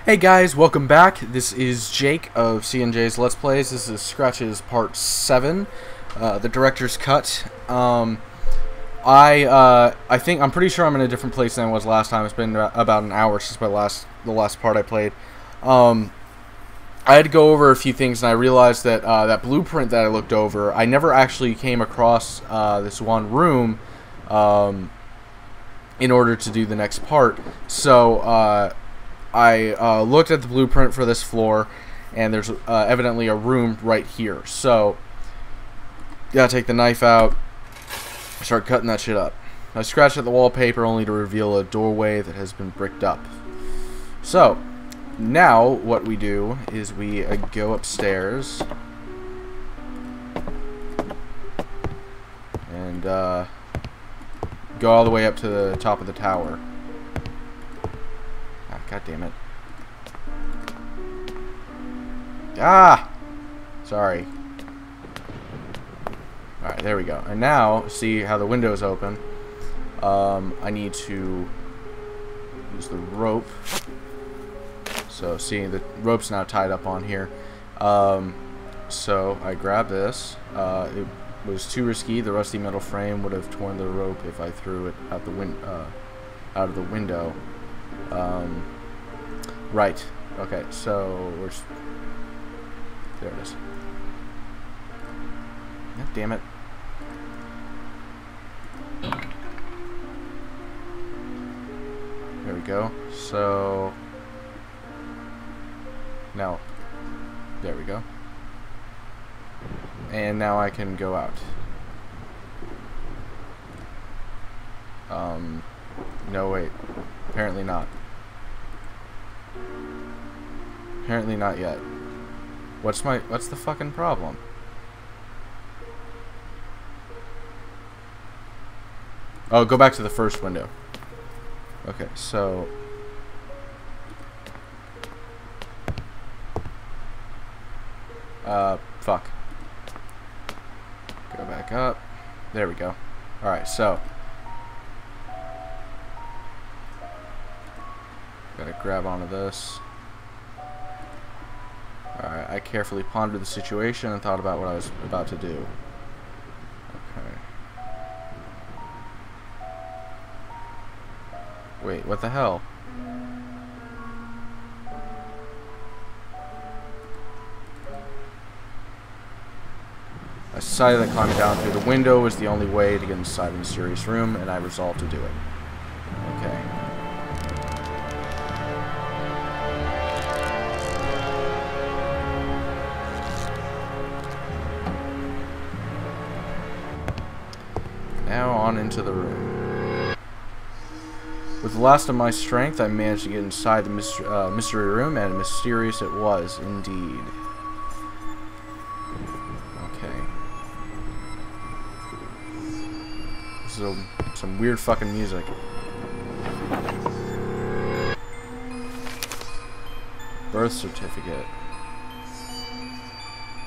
Hey guys, welcome back. This is Jake of C&J's Let's Plays. This is Scratch's Part 7, the director's cut. I think I'm pretty sure I'm in a different place than I was last time. It's been about an hour since the last part I played. I had to go over a few things, and I realized that that blueprint that I looked over, I never actually came across this one room in order to do the next part. So I looked at the blueprint for this floor, and there's evidently a room right here. So, gotta take the knife out, start cutting that shit up. I scratched at the wallpaper only to reveal a doorway that has been bricked up. So, now what we do is we go upstairs and go all the way up to the top of the tower. God damn it. Ah! Sorry. Alright, there we go. And now, see how the window is open. I need to use the rope. So, see, the rope's now tied up on here. So, I grab this. It was too risky. The rusty metal frame would have torn the rope if I threw it out of the window. Right. Okay, so there it is. God damn it. There we go. So now, there we go. And now I can go out. No, wait. Apparently not. Apparently not yet. What's the fucking problem? Oh, go back to the first window. Okay, so fuck. Go back up. There we go. Alright, so gotta grab onto this. Alright, I carefully pondered the situation and thought about what I was about to do. Okay. Wait, what the hell? I decided that climbing down through the window was the only way to get inside the mysterious room, and I resolved to do it. Okay. Now on into the room. With the last of my strength, I managed to get inside the mystery room, and mysterious it was indeed. Okay. This is some weird fucking music. Birth certificate.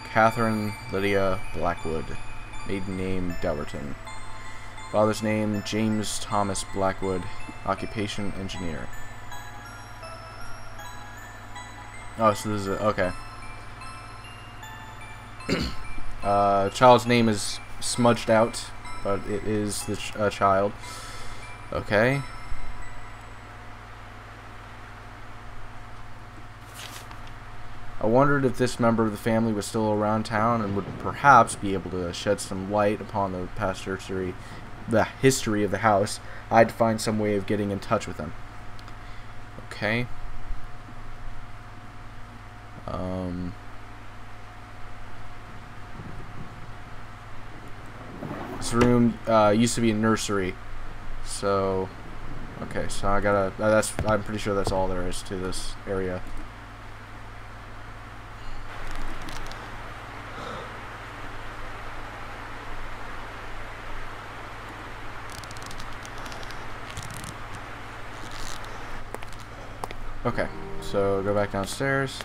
Catherine Lydia Blackwood. Maiden name Delverton. Father's name, James Thomas Blackwood. Occupation, engineer. Oh, so this is okay. Child's name is smudged out, but it is the child. Okay. I wondered if this member of the family was still around town and would perhaps be able to shed some light upon the past history of the house. I had to find some way of getting in touch with him. Okay. This room used to be a nursery, so okay. So I gotta. I'm pretty sure that's all there is to this area. Okay, so go back downstairs.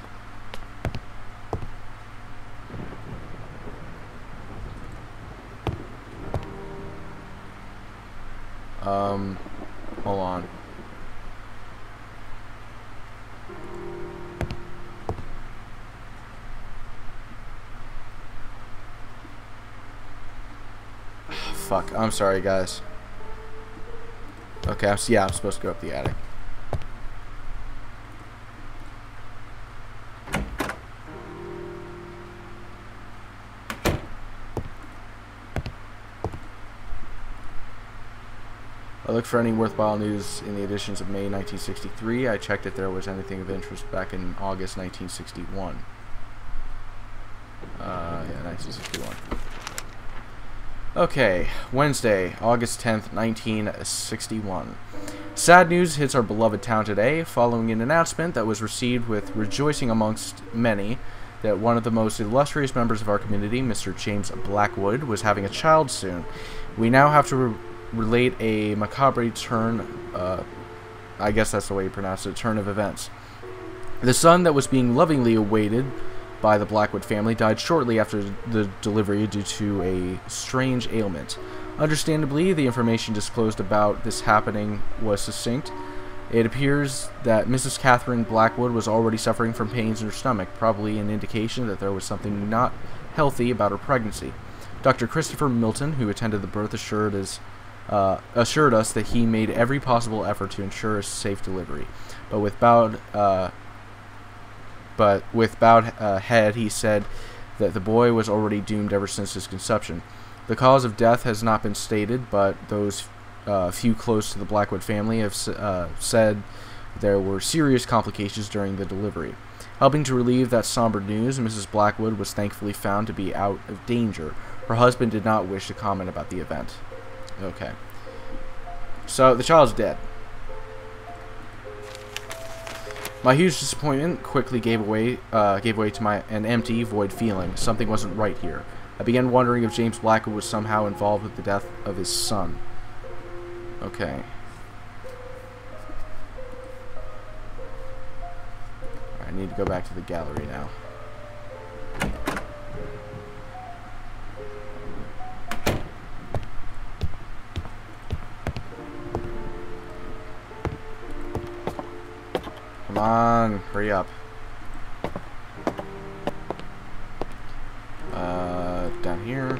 Hold on. fuck. I'm sorry, guys. Okay, I'm supposed to go up the attic. I looked for any worthwhile news in the editions of May 1963. I checked if there was anything of interest back in August 1961. Yeah, 1961. Okay, Wednesday, August 10th, 1961. Sad news hits our beloved town today, following an announcement that was received with rejoicing amongst many that one of the most illustrious members of our community, Mr. James Blackwood, was having a child soon. We now have to relate a macabre turn, I guess that's the way you pronounce it, turn of events. The son that was being lovingly awaited by the Blackwood family died shortly after the delivery due to a strange ailment. Understandably, the information disclosed about this happening was succinct. It appears that Mrs. Catherine Blackwood was already suffering from pains in her stomach, probably an indication that there was something not healthy about her pregnancy. Dr. Christopher Milton, who attended the birth, assured us that he made every possible effort to ensure a safe delivery, but with bowed head, he said that the boy was already doomed ever since his conception. The cause of death has not been stated, but those few close to the Blackwood family have said there were serious complications during the delivery. Helping to relieve that somber news, Mrs. Blackwood was thankfully found to be out of danger. Her husband did not wish to comment about the event. Okay. So, the child's dead. My huge disappointment quickly gave way to an empty, void feeling. Something wasn't right here. I began wondering if James Blackwood was somehow involved with the death of his son. Okay. I need to go back to the gallery now. Come on, hurry up. Down here.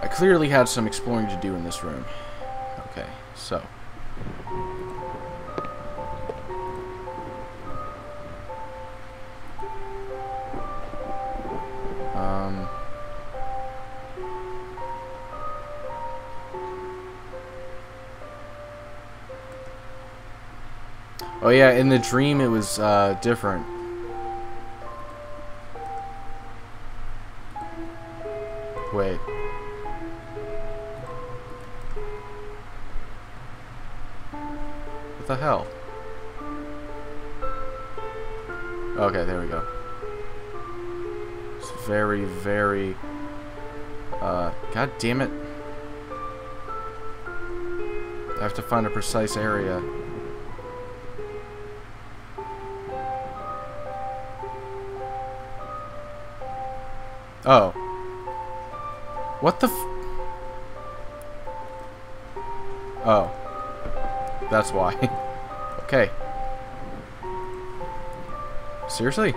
I clearly had some exploring to do in this room. Okay, so. Oh yeah, in the dream it was different. Wait. What the hell? Okay, there we go. It's very, very... God damn it. I have to find a precise area. Oh. What the f... Oh. That's why. Okay. Seriously?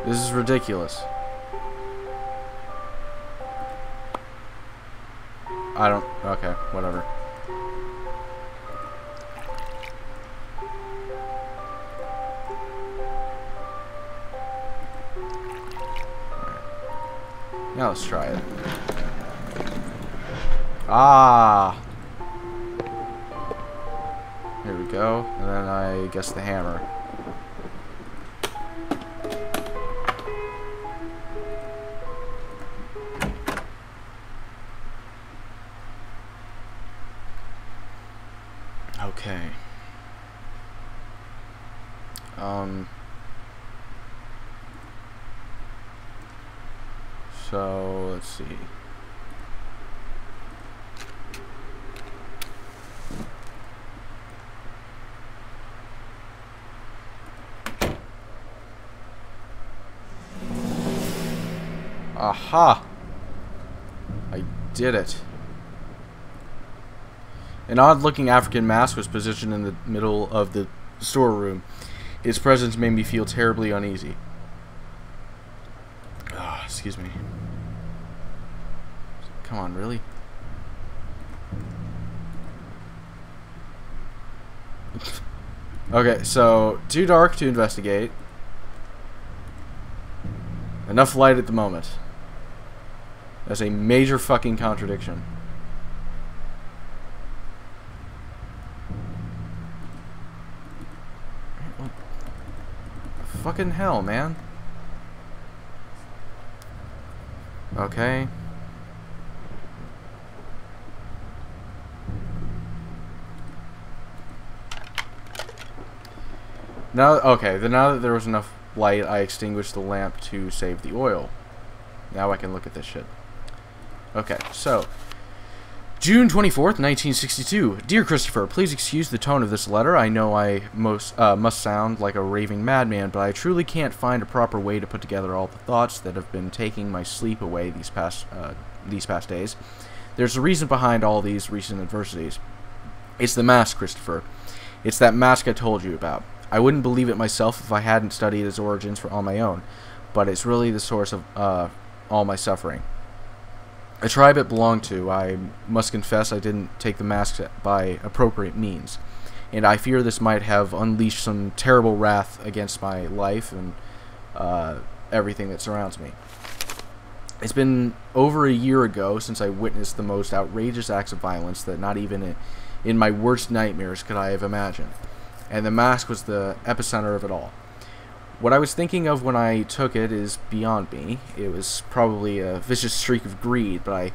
This is ridiculous. I don't... Okay, whatever. Now let's try it. Ah! Here we go. And then I guess the hammer. Okay. So, let's see. Aha! I did it. An odd-looking African mask was positioned in the middle of the storeroom. Its presence made me feel terribly uneasy. Ah, excuse me. Come on, really? Okay, so too dark to investigate. Enough light at the moment. That's a major fucking contradiction. Fucking hell, man. Okay. Now that there was enough light, I extinguished the lamp to save the oil. Now I can look at this shit. Okay, so June 24th, 1962. Dear Christopher, please excuse the tone of this letter. I know I must sound like a raving madman, but I truly can't find a proper way to put together all the thoughts that have been taking my sleep away these past days. There's a reason behind all these recent adversities. It's the mask, Christopher. It's that mask I told you about. I wouldn't believe it myself if I hadn't studied its origins on my own, but it's really the source of all my suffering. A tribe it belonged to, I must confess I didn't take the mask by appropriate means, and I fear this might have unleashed some terrible wrath against my life and everything that surrounds me. It's been over a year ago since I witnessed the most outrageous acts of violence that not even in my worst nightmares could I have imagined. And the mask was the epicenter of it all. What I was thinking of when I took it is beyond me. It was probably a vicious streak of greed, but I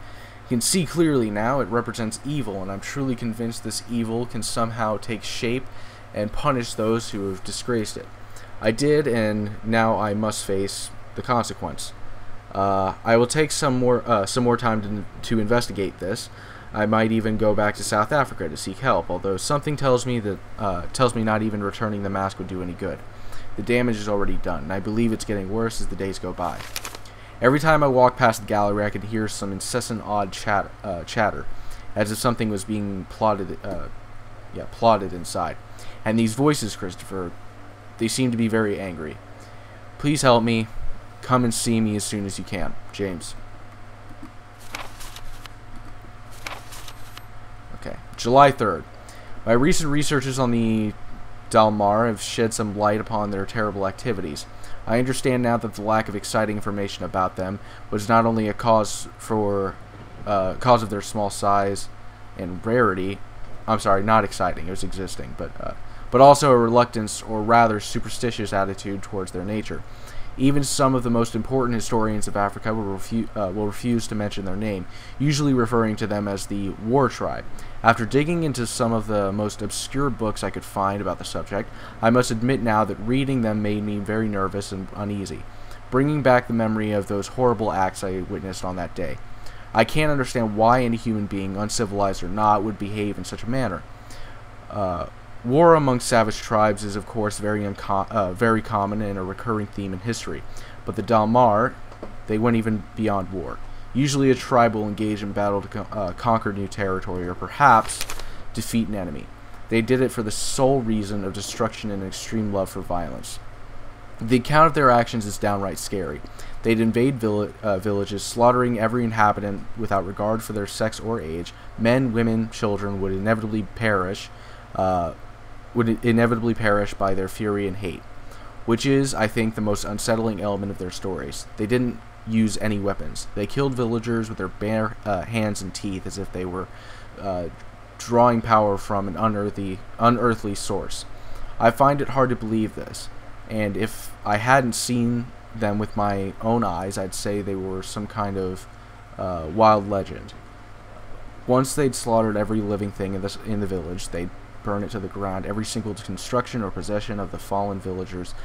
can see clearly now it represents evil, and I'm truly convinced this evil can somehow take shape and punish those who have disgraced it. I did, and now I must face the consequence. I will take some more time to investigate this. I might even go back to South Africa to seek help, although something tells me not even returning the mask would do any good. The damage is already done, and I believe it's getting worse as the days go by. Every time I walk past the gallery, I can hear some incessant odd chatter, as if something was being plotted inside. And these voices, Christopher, they seem to be very angry. Please help me. Come and see me as soon as you can. James. Okay, July 3rd. My recent researches on the Dalmar have shed some light upon their terrible activities. I understand now that the lack of exciting information about them was not only a cause of their small size and rarity. I'm sorry, not exciting. It was existing, but also a reluctance, or rather superstitious attitude towards their nature. Even some of the most important historians of Africa will refuse to mention their name, usually referring to them as the war tribe. After digging into some of the most obscure books I could find about the subject, I must admit now that reading them made me very nervous and uneasy, bringing back the memory of those horrible acts I witnessed on that day. I can't understand why any human being, uncivilized or not, would behave in such a manner. War among savage tribes is, of course, very common and a recurring theme in history. But the Dalmar, they went even beyond war. Usually a tribe will engage in battle to conquer new territory, or perhaps defeat an enemy. They did it for the sole reason of destruction and extreme love for violence. The account of their actions is downright scary. They'd invade villages, slaughtering every inhabitant without regard for their sex or age. Men, women, children would inevitably perish by their fury and hate, which is, I think, the most unsettling element of their stories. They didn't use any weapons. They killed villagers with their bare hands and teeth, as if they were drawing power from an unearthly source. I find it hard to believe this, and if I hadn't seen them with my own eyes, I'd say they were some kind of wild legend. Once they'd slaughtered every living thing in the village, they'd burn it to the ground. Every single construction or possession of the fallen villagers,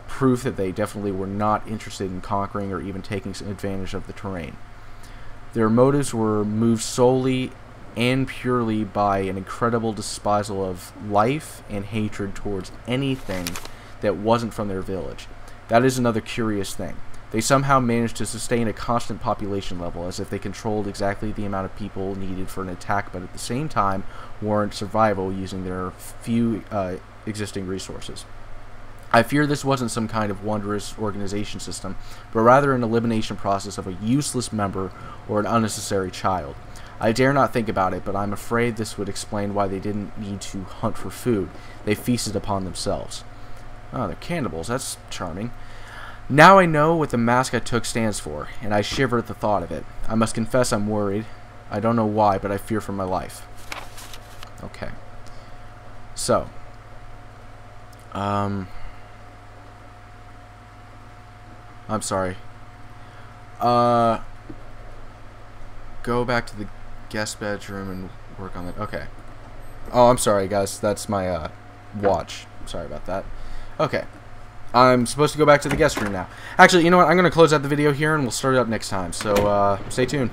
proof that they definitely were not interested in conquering or even taking advantage of the terrain. Their motives were moved solely and purely by an incredible despisal of life and hatred towards anything that wasn't from their village. That is another curious thing. They somehow managed to sustain a constant population level, as if they controlled exactly the amount of people needed for an attack, but at the same time warrant survival using their few existing resources. I fear this wasn't some kind of wondrous organization system, but rather an elimination process of a useless member or an unnecessary child. I dare not think about it, but I'm afraid this would explain why they didn't need to hunt for food. They feasted upon themselves. Oh, they're cannibals. That's charming. Now I know what the mask I took stands for, and I shiver at the thought of it. I must confess I'm worried. I don't know why, but I fear for my life. Okay. So. I'm sorry. Go back to the guest bedroom and work on it. Okay. Oh, I'm sorry, guys. That's my watch. Sorry about that. Okay. I'm supposed to go back to the guest room now. Actually, you know what? I'm going to close out the video here, and we'll start it up next time. So, stay tuned.